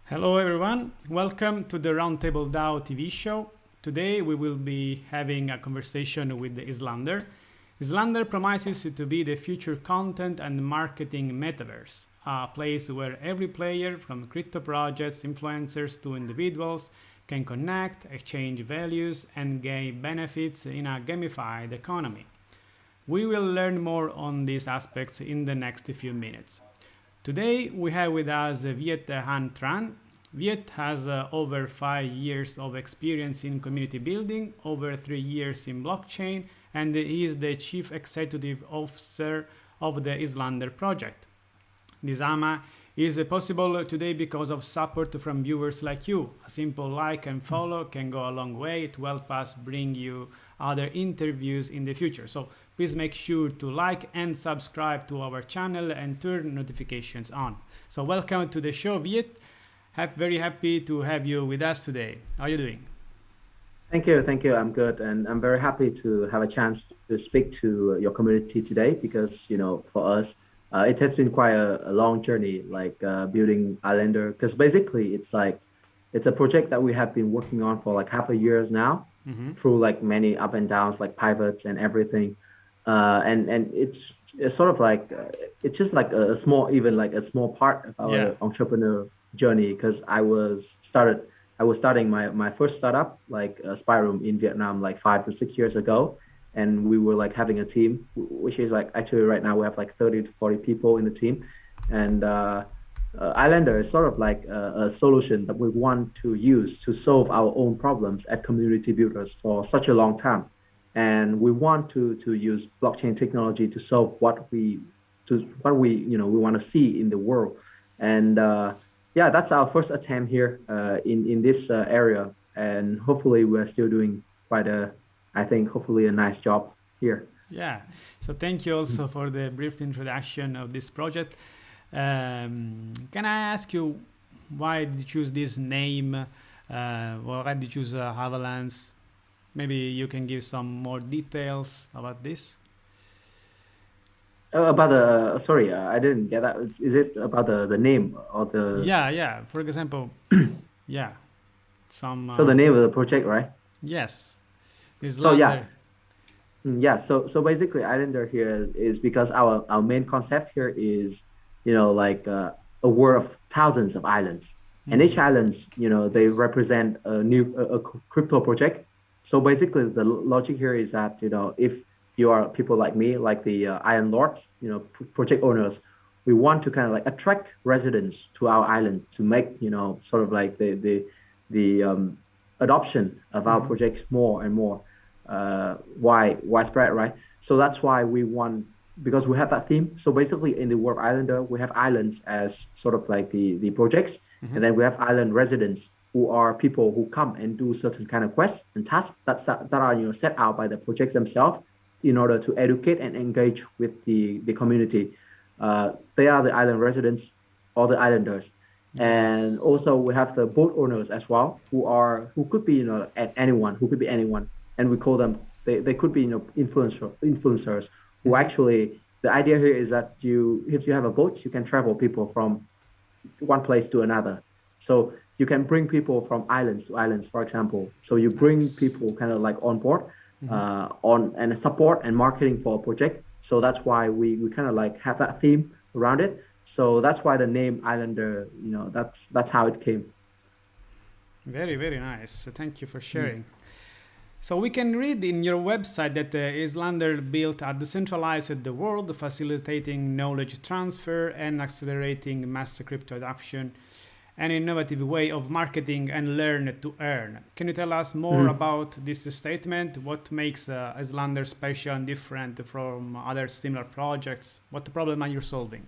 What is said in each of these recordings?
Hello everyone, welcome to the Roundtable DAO TV show. Today we will be having a conversation with the Islander. Islander promises to be the future content and marketing metaverse, a place where every player, from crypto projects, influencers to individuals, can connect, exchange values, and gain benefits in a gamified economy. We will learn more on these aspects in the next few minutes. Today we have with us Viet and Tran. Viet has over 5 years of experience in community building, over 3 years in blockchain, and he is the Chief Executive Officer of the Islander project. This AMA is possible today because of support from viewers like you. A simple like and follow can go a long way to help us bring you other interviews in the future. So please make sure to like and subscribe to our channel and turn notifications on. So welcome to the show, Viet. Very happy to have you with us today. How are you doing? Thank you. I'm good, and I'm very happy to have a chance to speak to your community today because, for us, it has been quite a long journey, building Islander, because basically it's a project that we have been working on for like half a year now, through like many up and downs, like pivots and everything. And it's sort of like it's just like a small part of our entrepreneur journey, because I was starting my first startup, like a spy room in Vietnam, like 5 to 6 years ago, and we were like having a team, which is like actually right now we have like 30 to 40 people in the team, and Islander is sort of like a solution that we want to use to solve our own problems as community builders for such a long time. And we want to use blockchain technology to solve what we want to see in the world. And that's our first attempt here in this area. And hopefully we're still doing hopefully a nice job here. Yeah. So thank you also for the brief introduction of this project. Can I ask you why did you choose this name? Why did you choose Avalanche? Maybe you can give some more details about this. Sorry, I didn't get that. Is it about the name or the? Yeah. For example, some. So the name of the project, right? Yes. Islander. So basically, Islander here is because our main concept here is, a world of thousands of islands, and each island, they represent a crypto project. So basically, the logic here is that, if you are people like me, like the island lords, project owners, we want to kind of like attract residents to our island to make, sort of like the adoption of our projects more and more widespread, right? So that's why because we have that theme. So basically, in the world Islander, we have islands as sort of like the projects, and then we have island residents, who are people who come and do certain kind of quests and tasks that are set out by the projects themselves in order to educate and engage with the community. They are the island residents or the islanders. And also we have the boat owners as well, who could be anyone, and we call them, they could be influencers who actually, the idea here is that if you have a boat, you can travel people from one place to another. So you can bring people from islands to islands, for example. So you bring people kind of like on board, on and support and marketing for a project. So that's why we kind of like have that theme around it. So that's why the name Islander, that's how it came. Very, very nice. Thank you for sharing. So we can read in your website that Islander built a decentralized world, facilitating knowledge transfer and accelerating mass crypto adoption, an innovative way of marketing and learn to earn. Can you tell us more about this statement? What makes Islander special and different from other similar projects? What the problem are you solving?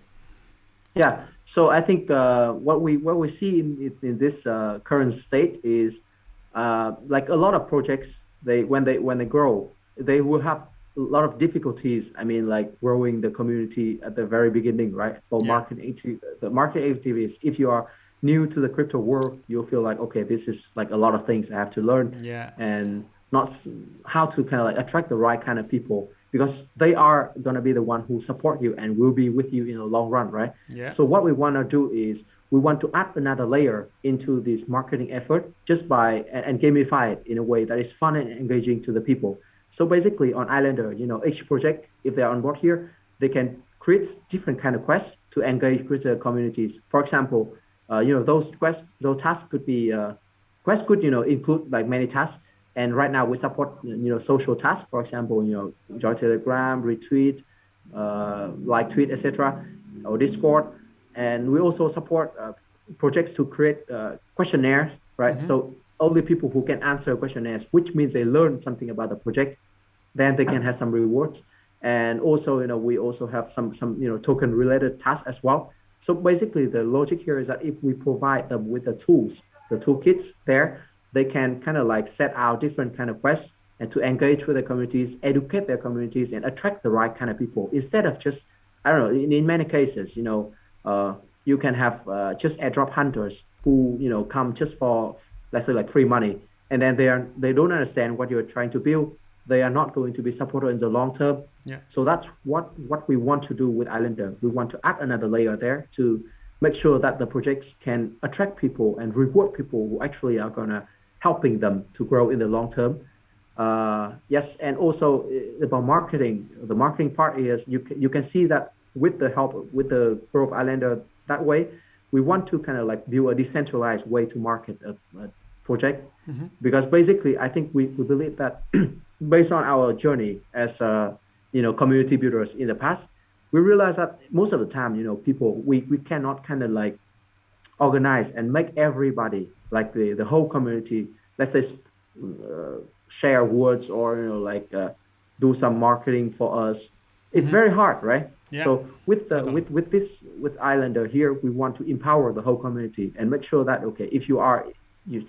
Yeah, so I think what we see in this current state is like a lot of projects. When they grow, they will have a lot of difficulties. I mean, like growing the community at the very beginning, right? For the market activities, if you are new to the crypto world, you'll feel like, okay, this is like a lot of things I have to learn, and not how to kind of like attract the right kind of people, because they are going to be the one who support you and will be with you in the long run, right? So what we want to do is we want to add another layer into this marketing effort just by and gamify it in a way that is fun and engaging to the people. So basically on Islander, each project, if they're on board here, they can create different kind of quests to engage with the communities. For example, those quests, those tasks could be quests could include like many tasks. And right now we support social tasks. For example, join Telegram, retweet, like tweet, etc., or Discord. And we also support projects to create questionnaires, right? So only people who can answer questionnaires, which means they learn something about the project, then they can have some rewards. And also, we also have some token related tasks as well. So basically the logic here is that if we provide them with the tools, the toolkits there, they can kind of like set out different kind of quests and to engage with the communities, educate their communities, and attract the right kind of people instead of just, I don't know, in many cases, you can have just airdrop hunters who come just for, let's say, like free money, and then they don't understand what you're trying to build. They are not going to be supported in the long term. Yeah. So that's what we want to do with Islander. We want to add another layer there to make sure that the projects can attract people and reward people who actually are gonna helping them to grow in the long term. Yes, and also about marketing. The marketing part is you can see that with the help with the growth Islander that way, we want to kind of like build a decentralized way to market a project, because basically I think we believe that based on our journey as community builders in the past, we realize that most of the time people we cannot kind of like organize and make everybody like the whole community, let's say, share words or do some marketing for us. It's very hard, right? Yeah. So with Islander here, we want to empower the whole community and make sure that if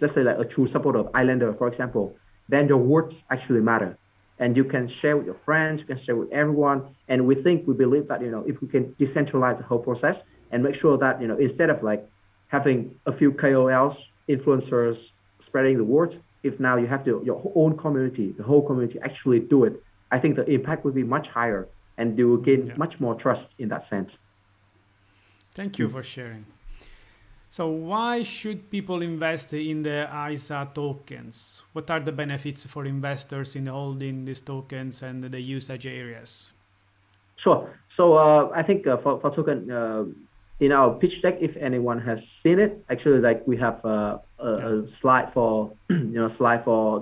let's say like a true supporter of Islander, for example, then your words actually matter, and you can share with your friends, you can share with everyone. And we believe that if we can decentralize the whole process and make sure that instead of like having a few KOLs, influencers spreading the word, if now you have your own community, the whole community actually do it, I think the impact will be much higher, and you will gain much more trust in that sense. Thank you for sharing. So why should people invest in the ISA tokens? What are the benefits for investors in holding these tokens and the usage areas? Sure. So I think for token, in our pitch deck, if anyone has seen it, actually like we have a slide for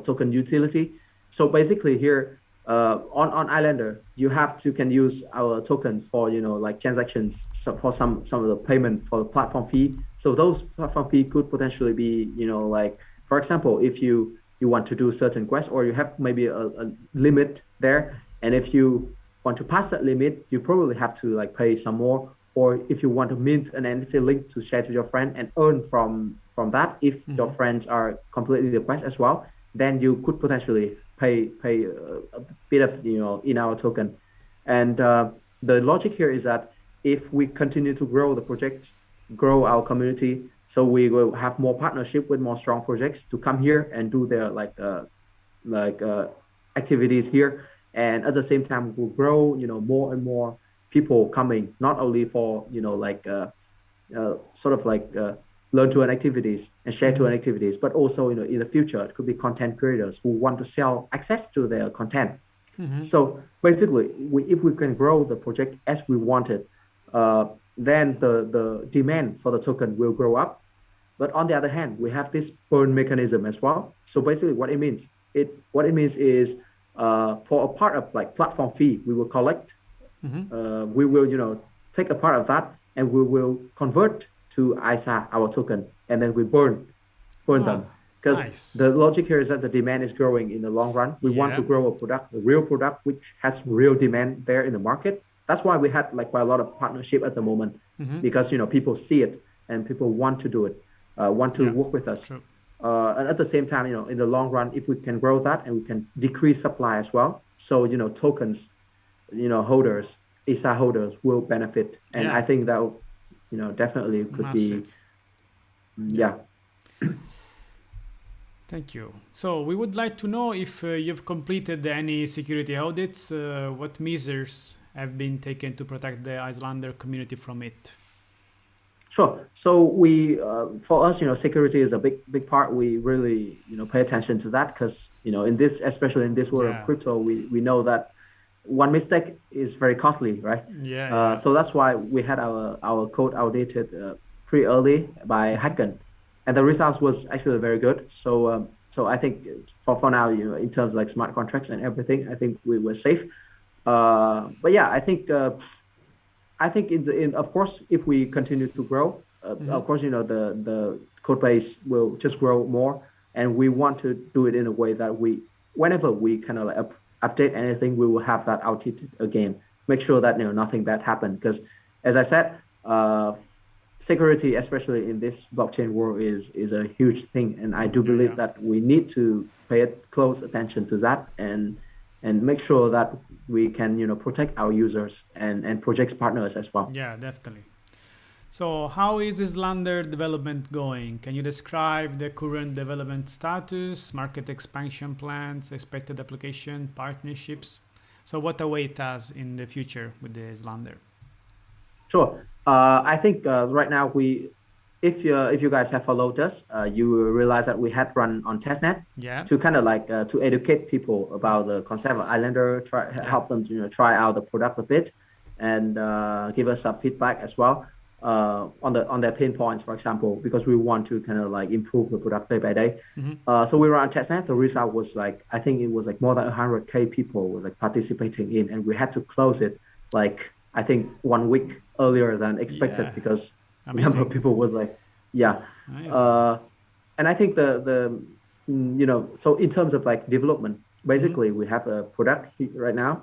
token utility. So basically here on Islander, you can use our tokens for like transactions, for some of the payment for the platform fee. So those platform fee could potentially be like, for example, if you want to do certain quests, or you have maybe a limit there, and if you want to pass that limit, you probably have to like pay some more. Or if you want to mint an NFT link to share to your friend and earn from that, if your friends are completely the quest as well, then you could potentially pay a bit of in our token. And the logic here is that if we continue to grow the project, grow our community, so we will have more partnership with more strong projects to come here and do their activities here, and at the same time we'll grow more and more people coming, not only for learn to earn activities and share to earn activities, but also in the future it could be content creators who want to sell access to their content. So basically, if we can grow the project as we want it, then the demand for the token will grow up. But on the other hand, we have this burn mechanism as well. So basically, what it means is for a part of like platform fee we will collect, we will take a part of that and we will convert to ISA, our token, and then we burn them. Because the logic here is that the demand is growing in the long run. We want to grow a real product which has real demand there in the market. That's why we had like quite a lot of partnership at the moment, because people see it and people want to do it, want to work with us. And at the same time, in the long run, if we can grow that and we can decrease supply as well, so tokens, holders, ISA holders will benefit, and I think that definitely could Massive. be Thank you. So we would like to know if you've completed any security audits, what measures have been taken to protect the Islander community from it. Sure. So we, for us, security is a big part. We really, pay attention to that because, in this, especially in this world of Yeah. crypto, we know that one mistake is very costly, right? Yeah. So that's why we had our code audited pretty early by Hacken, and the results was actually very good. So I think for now, in terms of like smart contracts and everything, I think we were safe. But yeah, I think in of course, if we continue to grow, of course, the code base will just grow more, and we want to do it in a way that whenever we kind of like update anything, we will have that audited again. Make sure that nothing bad happened. Because as I said, security, especially in this blockchain world, is a huge thing, and I do believe that we need to pay close attention to that and make sure that we can protect our users and project partners as well. Yeah, definitely. So how is this Lander development going? Can you describe the current development status, market expansion plans, expected application, partnerships? So what awaits us in the future with this Lander? Sure. I think right now if you guys have followed us, you will realize that we had run on testnet to kind of like to educate people about the concept of Islander, help them to try out the product a bit, and give us some feedback as well on their pain points, for example, because we want to kind of like improve the product day by day. So we ran on testnet. The result was like, I think it was like more than 100K people were like participating in, and we had to close it like I think 1 week earlier than expected because the number of people was like, and I think so in terms of like development, basically we have a product right now.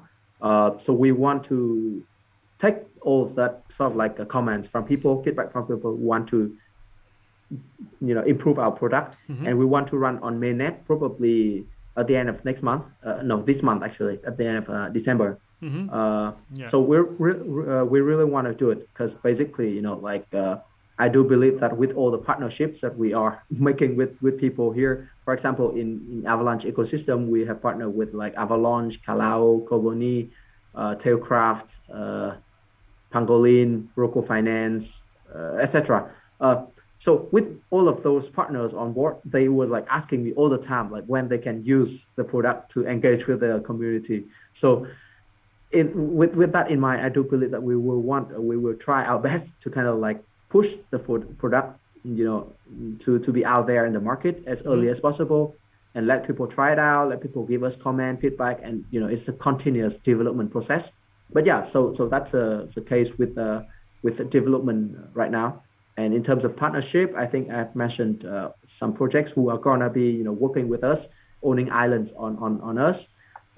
So we want to take all of that sort of like comments from people, feedback from people who want to, improve our product, and we want to run on mainnet probably at the end of next month. No, this month actually, at the end of December. So we really want to do it because basically, I do believe that with all the partnerships that we are making with people here, for example, in Avalanche ecosystem, we have partnered with like Avalanche, Kalau, Koboni, Tailcraft, Pangolin, Roku Finance, etc. So with all of those partners on board, they were like asking me all the time, like when they can use the product to engage with the community. So with that in mind, I do believe that we will try our best to kind of like push the product, to be out there in the market as early as possible, and let people try it out, let people give us comment, feedback, and it's a continuous development process. But yeah, so that's the case with the development right now. And in terms of partnership, I think I've mentioned some projects who are gonna be working with us, owning islands on us.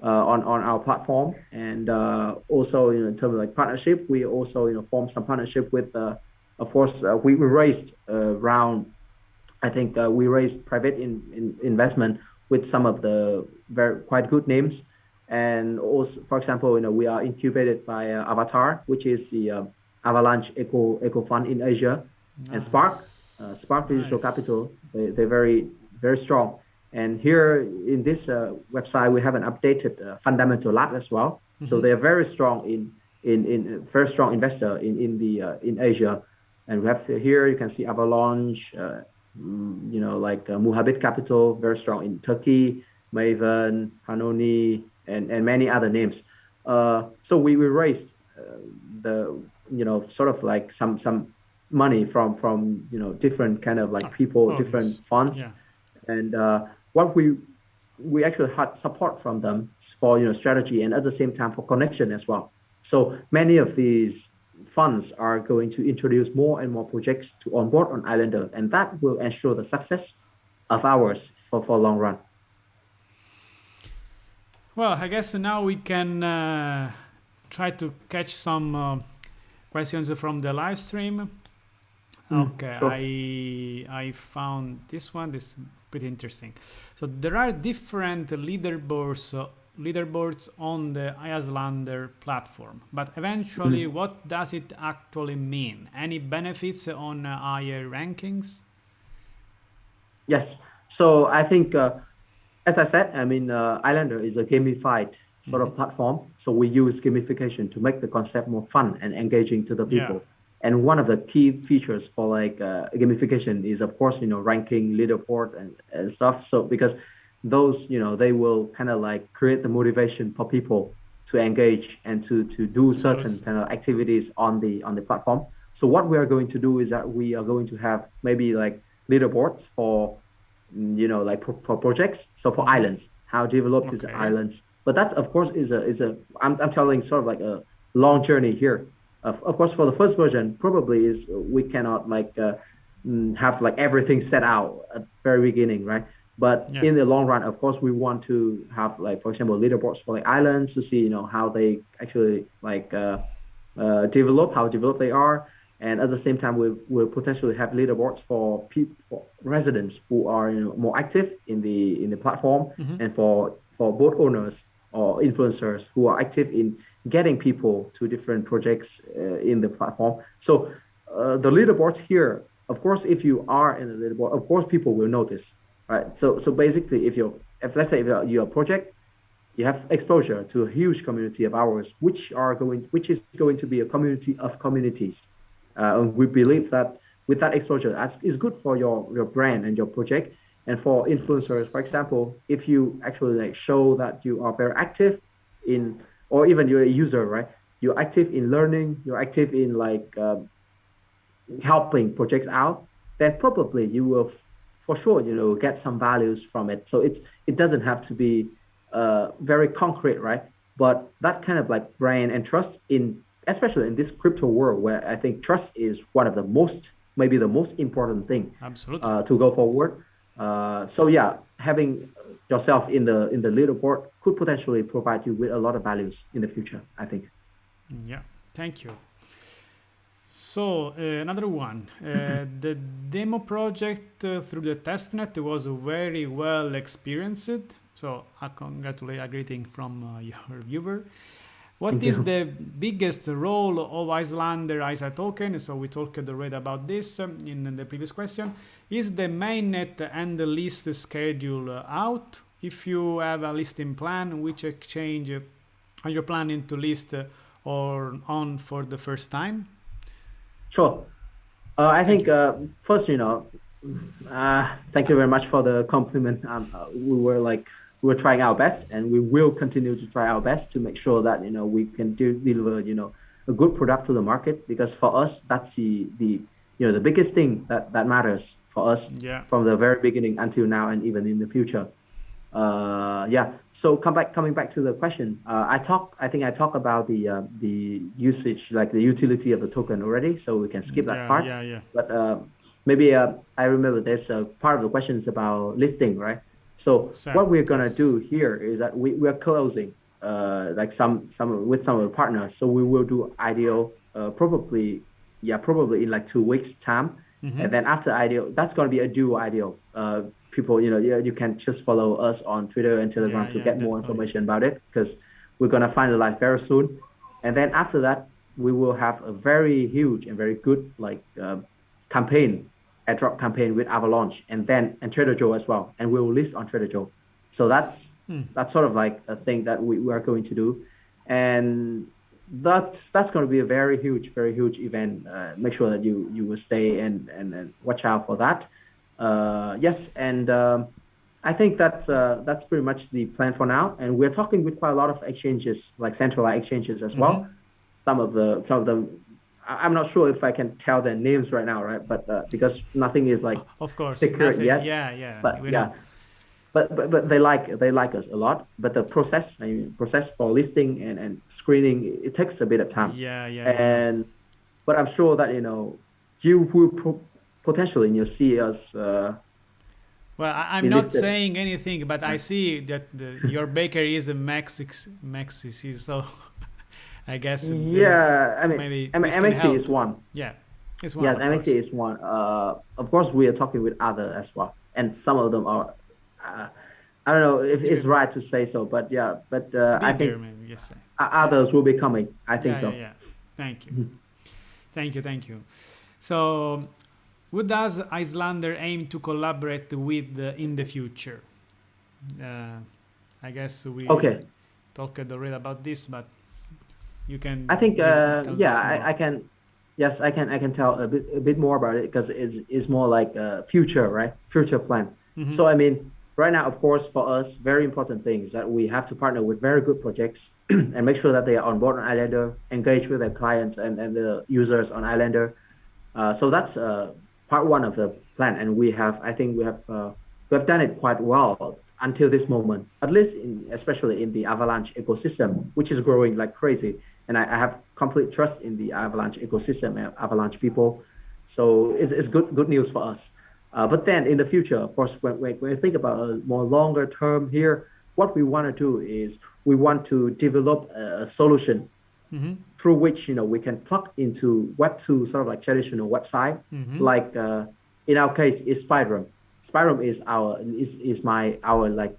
On our platform, and also in terms of like partnership, we also formed some partnership with of course we raised around, I think we raised private investment with some of the quite good names, and also for example we are incubated by Avatar, which is the Avalanche Eco Fund in Asia, and Spark Digital Capital. They're very strong. And here in this website, we have an updated fundamental lab as well. So they are very strong in very strong investor in Asia. And we have here you can see Avalanche, like Muhabit Capital, very strong in Turkey, Maven, Hanoni, and many other names. So we raised the sort of like some money from different kind of like people, different funds, and what we actually had support from them for strategy, and at the same time for connection as well. So many of these funds are going to introduce more and more projects to onboard on Islander, and that will ensure the success of ours for long run. Well, I guess now we can try to catch some questions from the live stream. Okay, sure. I found this one. This is pretty interesting. So there are different leaderboards on the Islander platform, but eventually, what does it actually mean? Any benefits on higher rankings? Yes. So I think, as I said, Islander is a gamified sort of platform. So we use gamification to make the concept more fun and engaging to the people. And one of the key features for like gamification is, of course, ranking, leaderboard, and stuff. So because those, they will kind of like create the motivation for people to engage and to do certain Absolutely. kind of activities on the platform. So what we are going to do is that we are going to have maybe like leaderboards for like for projects. So for islands, how developed is the Okay. islands? But that of course is a I'm telling sort of like a long journey here. Of course, for the first version, probably is we cannot like have like everything set out at the very beginning, right? But Yeah. in the long run, of course, we want to have like, for example, leaderboards for like islands to see, how they actually like develop, how developed they are, and at the same time, we'll potentially have leaderboards for people, for residents who are more active in the platform, Mm-hmm. and for boat owners or influencers who are active in getting people to different projects in the platform. So the leaderboards here, of course, if you are in the leaderboard, of course, people will notice, right? So basically, if let's say if you're a project, you have exposure to a huge community of ours, which is going to be a community of communities. And we believe that with that exposure, is good for your brand and your project. And for influencers, for Yes. example, if you actually like show that you are very active in, or even you're a user, right? You're active in learning, you're active in like helping projects out, then probably you will for sure, get some values from it. So it doesn't have to be very concrete, right? But that kind of like brand and trust in, especially in this crypto world, where I think trust is one of the most, maybe the most important thing Absolutely. to go forward. So yeah, having yourself in the leaderboard could potentially provide you with a lot of values in the future, I think. Yeah. Thank you. So another one, the demo project through the testnet was very well experienced. So I congratulate a greeting from your viewer. What Thank is you. the biggest role of Islander ISA token? So we talked already about this in the previous question. Is the mainnet and the list schedule out? If you have a listing plan, which exchange are you planning to list or on for the first time? Sure. I Thank think you. first, thank you very much for the compliment. We were trying our best, and we will continue to try our best to make sure that we can deliver a good product to the market. Because for us, that's the biggest thing that matters for us Yeah. from the very beginning until now, and even in the future. Yeah. So coming back to the question, I think I talked about the usage, like the utility of the token already, so we can skip that Yeah. part. Yeah. Yeah. But maybe I remember there's a part of the question is about listing, right? So So what we're gonna yes. do here is that we are closing like some with some of the partners. So we will do IDO probably in like 2 weeks time, Mm-hmm. and then after IDO, that's gonna be a dual IDO. People, you can just follow us on Twitter and Yeah. Telegram to Yeah. get more Definitely. information about it, because we're gonna finalize very soon. And then after that, we will have a very huge and very good like campaign, airdrop campaign with Avalanche, and Trader Joe as well, and we will list on Trader Joe. So Hmm. that's sort of like a thing that we are going to do, and that's going to be a very huge event. Make sure that you will stay and watch out for that. Yes, and I think that's pretty much the plan for now. And we're talking with quite a lot of exchanges, like centralized exchanges as Mm-hmm. well. Some of them, I'm not sure if I can tell their names right now, right? But because nothing is like Of course. secret Nothing. yet. Yeah. Yeah. But We know. yeah, but they like us a lot. But the process, process for listing and screening, it takes a bit of time. Yeah. Yeah. We know. And but I'm sure that you will potentially see us Well, I'm be not listed. saying anything, but I see that your baker is a Mexi, so I guess Yeah, maybe this can MXC is help. one. Yeah, it's one, Yes, of MXC course. is one. Of course, we are talking with other as well, and some of them are. I don't know if it's Even right to say so, but yeah, but I bigger, think maybe. Yes. others will be coming. I think Yeah, yeah, so. yeah. Thank you, thank you. So, who does Icelander aim to collaborate with in the future? I guess we Okay, talked already about this, but you can I think tell yeah, us more. I can. Yes, I can tell a bit more about it because it's more like a future, right? Future plan. Mm-hmm. So I mean, right now, of course, for us, very important thing is that we have to partner with very good projects and make sure that they are on board on Islander, engage with their clients and the users on Islander. So that's part one of the plan, and I think we have done it quite well until this moment, at least especially in the Avalanche ecosystem, which is growing like crazy. And I have complete trust in the Avalanche ecosystem and Avalanche people. So it's good news for us. But then in the future, of course, when we think about a more longer term here, what we want to do is we want to develop a solution Mm-hmm. through which we can plug into Web2 sort of like traditional website. Mm-hmm. Like in our case, is Spyrum. Spyrum is our like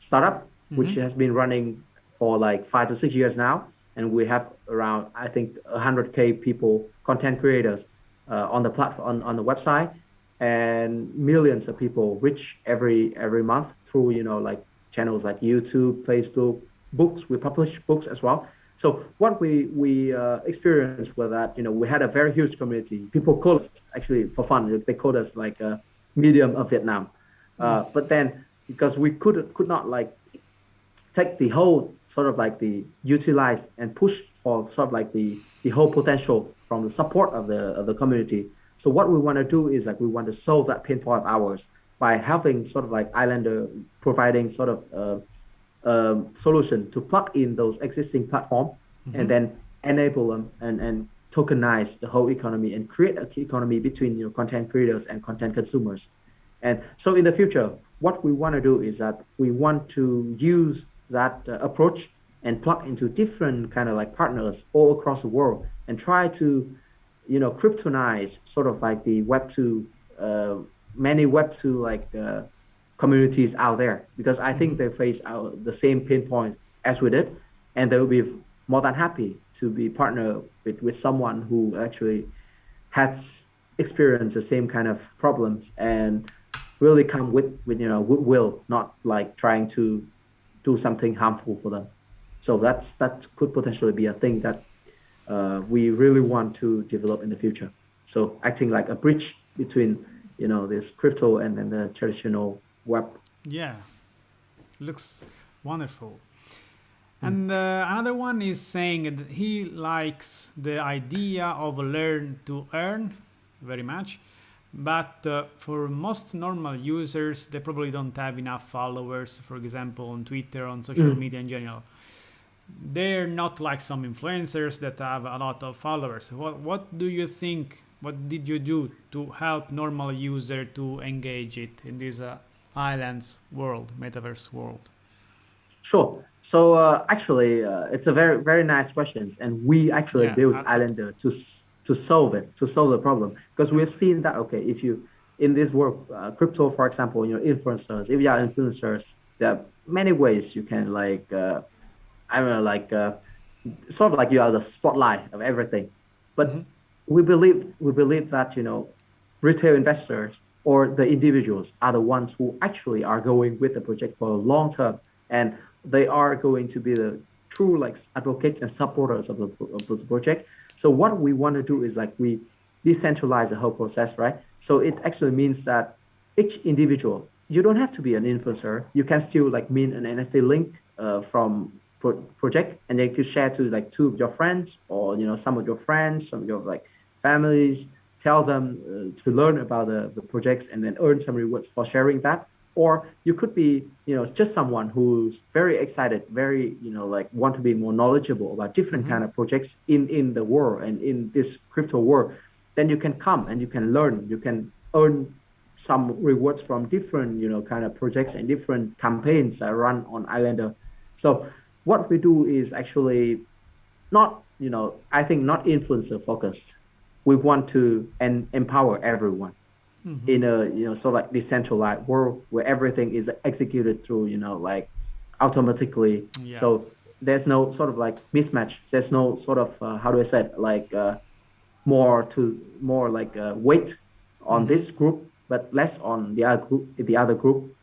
startup, which Mm-hmm. has been running for like 5 to 6 years now, and we have around I think 100K people, content creators, on the platform on the website, and millions of people reach every month through like channels like YouTube, Facebook, books. We publish books as well. So what we experienced was that we had a very huge community. People call us actually for fun. They called us like a medium of Vietnam. But then because we could not like take the whole sort of like the utilize and push for sort of like the whole potential from the support of the community. So what we want to do is like we want to solve that pain point of ours by helping sort of like Islander providing sort of solution to plug in those existing platforms Mm-hmm. and then enable them and tokenize the whole economy and create an economy between content creators and content consumers. And so in the future, what we want to do is that we want to use that approach and plug into different kind of like partners all across the world and try to kryptonize sort of like the Web2, many Web2 like communities out there, because I think they face the same pain points as we did, and they will be more than happy to be partnered with someone who actually has experienced the same kind of problems and really come with goodwill, not like trying to do something harmful for them. So that could potentially be a thing that we really want to develop in the future. So acting like a bridge between this crypto and then the traditional web. Yeah, looks wonderful. And another one is saying that he likes the idea of learn to earn very much, but for most normal users, they probably don't have enough followers, for example, on Twitter, on social media in general. They're not like some influencers that have a lot of followers. What do you think? What did you do to help normal user to engage it in this islands world, metaverse world? Sure. So actually, it's a very very nice question, and we actually Yeah, built Islander to solve it, to solve the problem, because we've seen that okay, if you in this world, crypto, for example, influencers, if you are influencers, there are many ways you can like I don't know, like sort of like you are the spotlight of everything. But we believe that retail investors or the individuals are the ones who actually are going with the project for a long term, and they are going to be the true like advocates and supporters of the project. So what we want to do is like we decentralize the whole process, right? So it actually means that each individual, you don't have to be an influencer. You can still like mint an NFT link from project, and then you share to like two of your friends or some of your friends, some of your like families. Tell them to learn about the projects and then earn some rewards for sharing that. Or you could be just someone who's very excited, very like want to be more knowledgeable about different kind of projects in the world and in this crypto world. Then you can come and you can learn, you can earn some rewards from different kind of projects and different campaigns that run on Islander. So what we do is actually not I think not influencer focused. We want to empower everyone in a sort of like decentralized world where everything is executed through like automatically. Yeah. So there's no sort of like mismatch. There's no sort of how do I say it, like more like weight on this group, but less on the other group. The other group.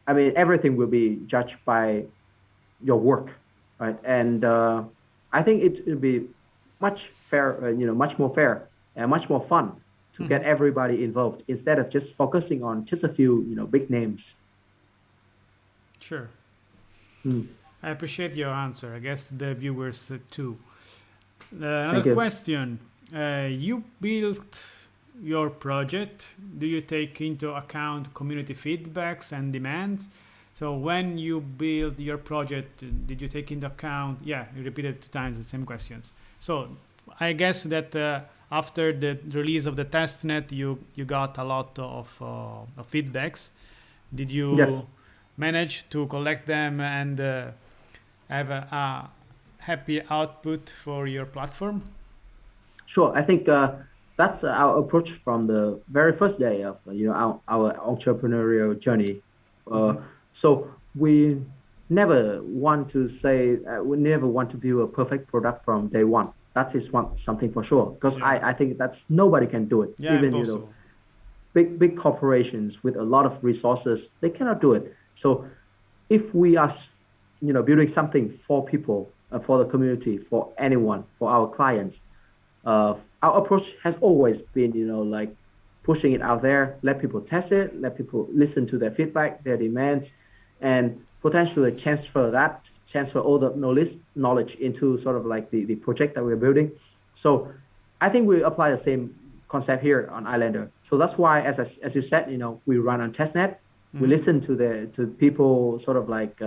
I mean, everything will be judged by your work, right? And I think it will be much fair, much more fair and much more fun to get everybody involved instead of just focusing on just a few, big names. Sure. Mm. I appreciate your answer. I guess the viewers too. Thank Another you. question. You built your project. Do you take into account community feedbacks and demands? So when you build your project, did you take into account? Yeah, you repeated 2 times the same questions. So I guess that after the release of the testnet, you got a lot of feedbacks. Did you Yes. manage to collect them and have a happy output for your platform? Sure. I think that's our approach from the very first day of our entrepreneurial journey. So we never want to say we never want to build a perfect product from day one. That is something for sure. Because Yeah. I think that's nobody can do it. Yeah, Even impossible. big corporations with a lot of resources, they cannot do it. So if we are building something for people, for the community, for anyone, for our clients, our approach has always been, like pushing it out there, let people test it, let people listen to their feedback, their demands, and potentially transfer all the knowledge into sort of like the project that we're building. So I think we apply the same concept here on Islander. So that's why, as you said, we run on testnet. We listen to people sort of like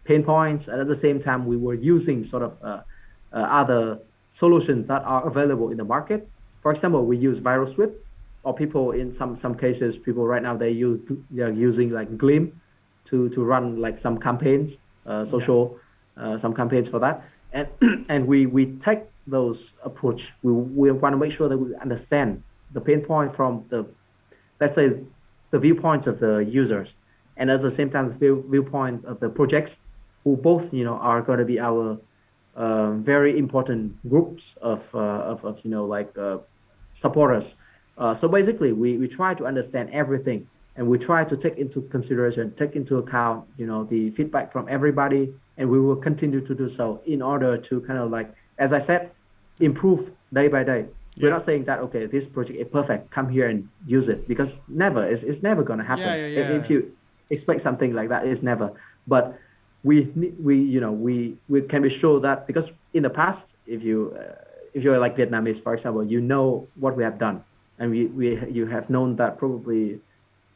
pain points, and at the same time, we were using sort of other solutions that are available in the market. For example, we use viral script, or people in some cases, people right now they're using like Gleam to run like some campaigns, social some campaigns for that, and and we take those approach. We want to make sure that we understand the pain point from the, let's say, the viewpoints of the users, and at the same time the viewpoint of the projects, who both are going to be our very important groups of supporters. So basically, we try to understand everything, and we try to take into consideration, take into account, the feedback from everybody, and we will continue to do so in order to kind of like, as I said, improve day by day. We're not saying that, okay, this project is perfect, come here and use it, because it's never going to happen. If you expect something like that, it's never. But we can be sure that, because in the past, if you're like Vietnamese, for example, you know what we have done, and you have known that probably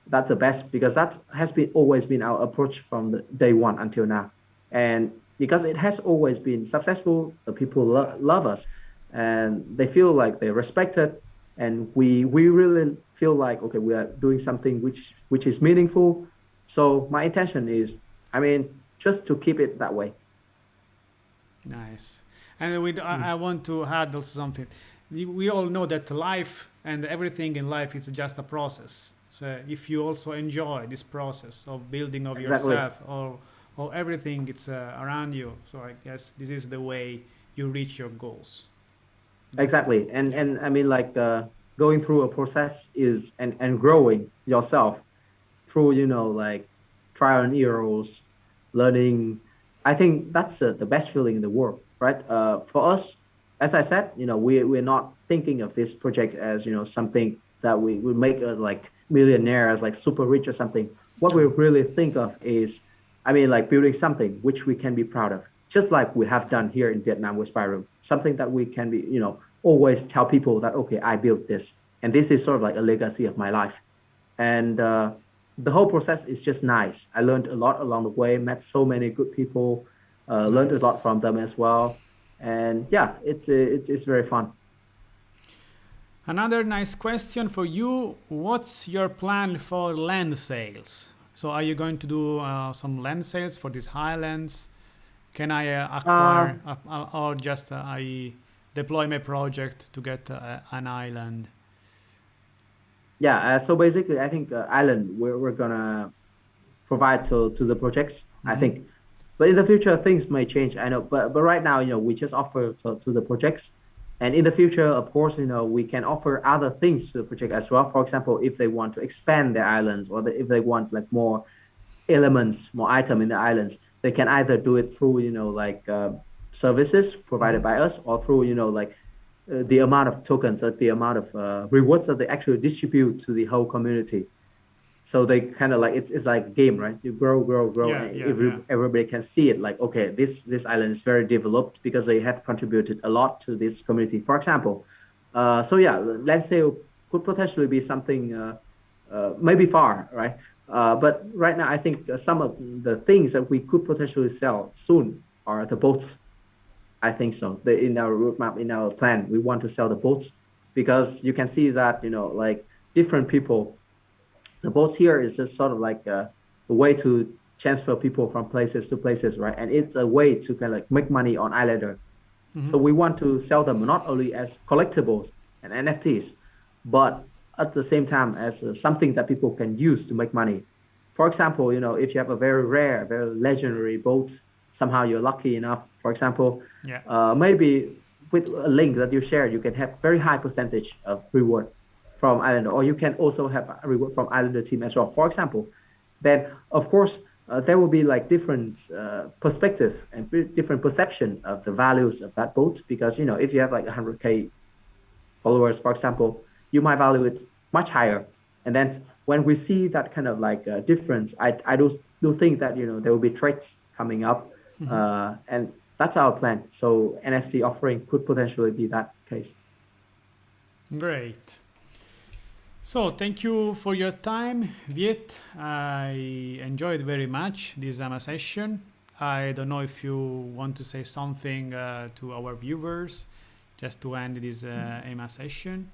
that's the best, because that has always been our approach from the day one until now, and because it has always been successful, the people love us, and they feel like they're respected, and we really feel like, okay, we are doing something which is meaningful. So my intention is, just to keep it that way. Nice. And I want to add also something. We all know that life and everything in life is just a process. So if you also enjoy this process of building of Exactly. yourself or everything it's around you, so I guess this is the way you reach your goals. Exactly. And like going through a process is and growing yourself through like trial and errors, learning. I think that's the best feeling in the world, right? For us, as I said, we're not thinking of this project as something that we make us like millionaires, like super rich or something. What we really think of is, like building something which we can be proud of, just like we have done here in Vietnam with Spyroom. Something that we can be, always tell people that, okay, I built this, and this is sort of like a legacy of my life. And the whole process is just nice. I learned a lot along the way, met so many good people, learned a lot from them as well. And yeah, it's very fun. Another nice question for you. What's your plan for land sales? So are you going to do some land sales for these highlands? Can I acquire or just I deploy my project to get an island? Yeah, so basically, I think island we're gonna provide to the projects. I think, but in the future things may change. I know, but right now, we just offer to the projects, and in the future, of course, we can offer other things to the project as well. For example, if they want to expand their islands, or if they want like more elements, more item in the islands, they can either do it through like services provided by us, or through like the amount of tokens or the amount of rewards that they actually distribute to the whole community. So they kind of like it's like a game, right? You grow, and everybody can see it. Like, okay, this island is very developed because they have contributed a lot to this community. For example, so yeah, let's say it could potentially be something maybe far, right? But right now, I think some of the things that we could potentially sell soon are the boats. I think so. In our roadmap, in our plan, we want to sell the boats because you can see that, like different people, the boats here is just sort of like a way to transfer people from places to places, right? And it's a way to kind of like make money on Islander. So we want to sell them not only as collectibles and NFTs, but at the same time as something that people can use to make money. For example, if you have a very rare, very legendary boat, somehow you're lucky enough, for example, maybe with a link that you share, you can have very high percentage of reward from Islander, or you can also have a reward from Islander team as well, for example. Then, of course, there will be like different perspectives and different perception of the values of that boat, because, if you have like 100K followers, for example, you might value it much higher. And then when we see that kind of like difference, I do think that, there will be trades coming up. And that's our plan. So NFT offering could potentially be that case. Great. So thank you for your time, Viet. I enjoyed very much this AMA session. I don't know if you want to say something to our viewers just to end this AMA session.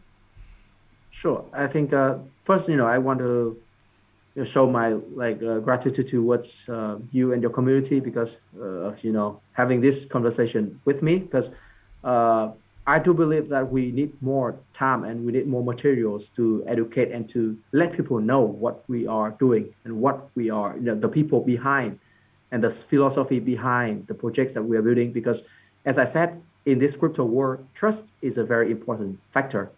Sure. I think first, I want to show my gratitude towards you and your community because of having this conversation with me, because I do believe that we need more time and we need more materials to educate and to let people know what we are doing and what we are, the people behind and the philosophy behind the projects that we are building. Because as I said, in this crypto world, trust is a very important factor.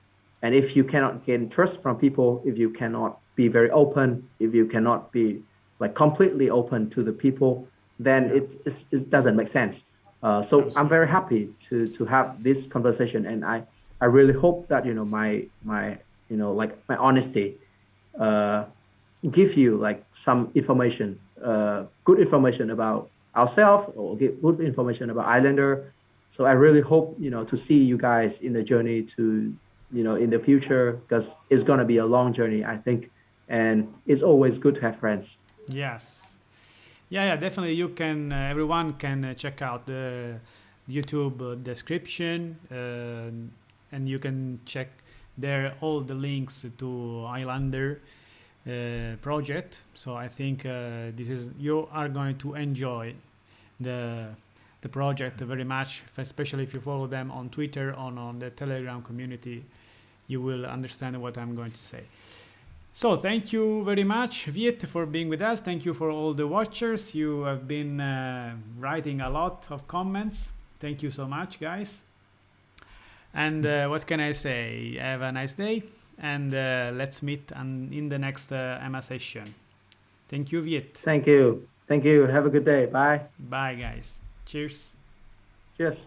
And if you cannot gain trust from people, if you cannot be very open, if you cannot be like completely open to the people, then it doesn't make sense. So I'm very happy to have this conversation, and I really hope that my honesty give you like some information, good information about ourselves or good information about Islander. So I really hope to see you guys in the journey to in the future, because it's gonna be a long journey, I think, and it's always good to have friends. Yes. Yeah, definitely. You can, everyone can check out the YouTube description, and you can check there all the links to Islander project. So I think you are going to enjoy the project very much, especially if you follow them on Twitter or on the Telegram community. You will understand what I'm going to say. So thank you very much, Viet, for being with us. Thank you for all the watchers. You have been writing a lot of comments. Thank you so much, guys. And what can I say? Have a nice day, and let's meet in the next AMA session. Thank you, Viet. Thank you. Thank you. Have a good day. Bye. Bye, guys. Cheers. Cheers.